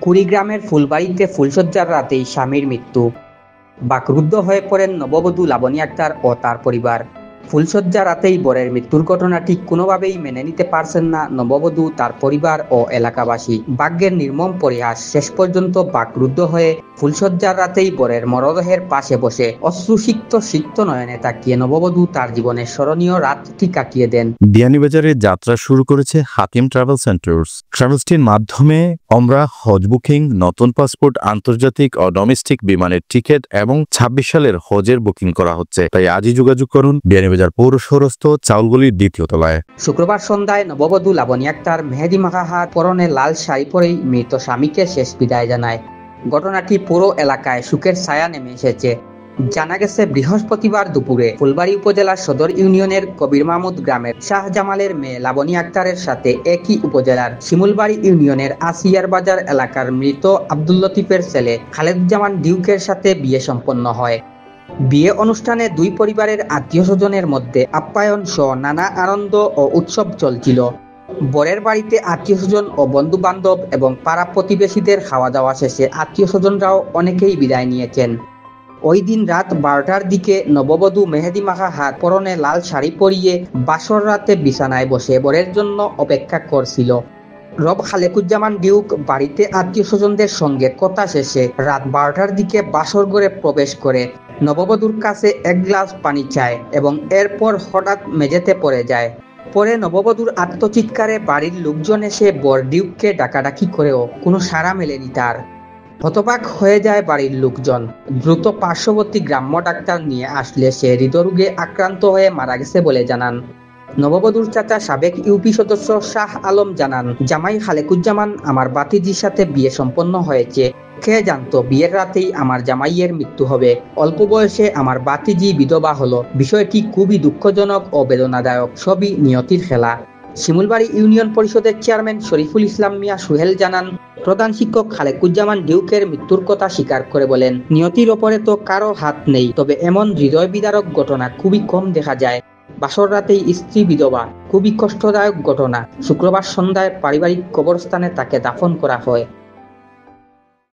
কুড়িগ্রামের ফুলবাড়িতে ফুলশয্যার রাতেই স্বামীর মৃত্যু। বাকরুদ্ধ হয়ে পড়েন নববধূ লাবণী আক্তার ও তার পরিবার। ফুলশয্যা রাতেই বরের মৃত্যুর ঘটনাটি কোনোভাবেই মেনে নিতে পারছেন না নববধূ, তার পরিবার ও এলাকাবাসী। ভাগ্যের নির্মম পরিহাস, শেষ পর্যন্ত বাকরুদ্ধ হয়ে ফুলশয্যার রাতেই বরের মরদেহের পাশে বসে অশ্রুসিক্ত সিক্ত নয়নে তাকিয়ে নববধূ তার জীবনের স্মরণীয় রাতটি কাটিয়ে দেন। বিয়ানীবাজারে যাত্রা শুরু করেছে হাকিম ট্রাভেলস অ্যান্ড ট্যুরস। ট্রাভেলসটির মাধ্যমে আমরা হজ বুকিং, নতুন পাসপোর্ট, আন্তর্জাতিক ও ডোমেস্টিক বিমানের টিকিট এবং ২৬ সালের হজের বুকিং করা হচ্ছে। তাই আজই যোগাযোগ করুন বিয়ানীবাজার পৌরসরস্থ চাউলগলির ২য় তলায়। শুক্রবার সন্ধ্যায় নববধূ লাবণী আক্তার মেহেদি মাখা হাত, পরনে লাল শাড়ি পরেই মৃত স্বামীকে শেষ বিদায় জানায়। ঘটনাটি পুরো এলাকায় শোকের ছায়া নেমে এসেছে। জানা গেছে, বৃহস্পতিবার দুপুরে ফুলবাড়ি উপজেলার সদর ইউনিয়নের কবির মাহমুদ গ্রামের শাহ জামালের মেয়ে লাবণী আক্তারের সাথে একই উপজেলার শিমুলবাড়ি ইউনিয়নের আসিয়ার বাজার এলাকার মৃত আব্দুল লতিফের ছেলে খালেদুজ্জামান ডিউকের সাথে বিয়ে সম্পন্ন হয়। বিয়ে অনুষ্ঠানে দুই পরিবারের আত্মীয় স্বজনের মধ্যে আপ্যায়ন সহ নানা আনন্দ ও উৎসব চলছিল। বরের বাড়িতে আত্মীয় স্বজন ও বন্ধু বান্ধব এবং পাড়া প্রতিবেশীদের খাওয়া দাওয়া শেষে আত্মীয় স্বজনরাও অনেকেই বিদায় নিয়েছেন। ওই দিন রাত ১২টার দিকে নববধূ মেহেদি মাখা হাত, পরনে লাল শাড়ি পরিয়ে বাসর রাতে বিছানায় বসে বরের জন্য অপেক্ষা করছিল। রব খালেকুজ্জামান ডিউক বাড়িতে আত্মীয় স্বজনদের সঙ্গে কথা শেষে রাত ১২টার দিকে বাসর ঘরে প্রবেশ করে নববধূর কাছে এক গ্লাস পানি চায় এবং এরপর হঠাৎ মেঝেতে পড়ে যায়। পরে নববধূর আত্মচিৎকারে বাড়ির লোকজন এসে বর ডিউককে ডাকাডাকি করেও কোনো সাড়া মেলেনি তার। হতবাক হয়ে যায় বাড়ির লোকজন। দ্রুত পার্শ্ববর্তী গ্রাম্য ডাক্তার নিয়ে আসলে সে হৃদরোগে আক্রান্ত হয়ে মারা গেছে বলে জানান। নববধূর চাচা সাবেক ইউপি সদস্য শাহ আলম জানান, জামাই খালেকুজ্জামান, আমার বাতিজির সাথে বিয়ে সম্পন্ন হয়েছে। কে জানতো বিয়ের রাতেই আমার জামাইয়ের মৃত্যু হবে। অল্প বয়সে আমার বাতিজি বিধবা হলো। বিষয়টি খুবই দুঃখজনক ও বেদনাদায়ক। সবই নিয়তির খেলা। শিমুলবাড়ি ইউনিয়ন পরিষদের চেয়ারম্যান শরীফুল ইসলাম মিয়া সুহেল জানান, প্রধান শিক্ষক খালেকুজ্জামান ডিউকের মৃত্যুর কথা স্বীকার করে বলেন, নিয়তির ওপরে তো কারো হাত নেই, তবে এমন হৃদয় বিদারক ঘটনা খুবই কম দেখা যায়। বাসর রাতেই স্ত্রী বিধবা, খুবই কষ্টদায়ক ঘটনা। শুক্রবার সন্ধ্যায় পারিবারিক কবরস্থানে তাকে দাফন করা হয়।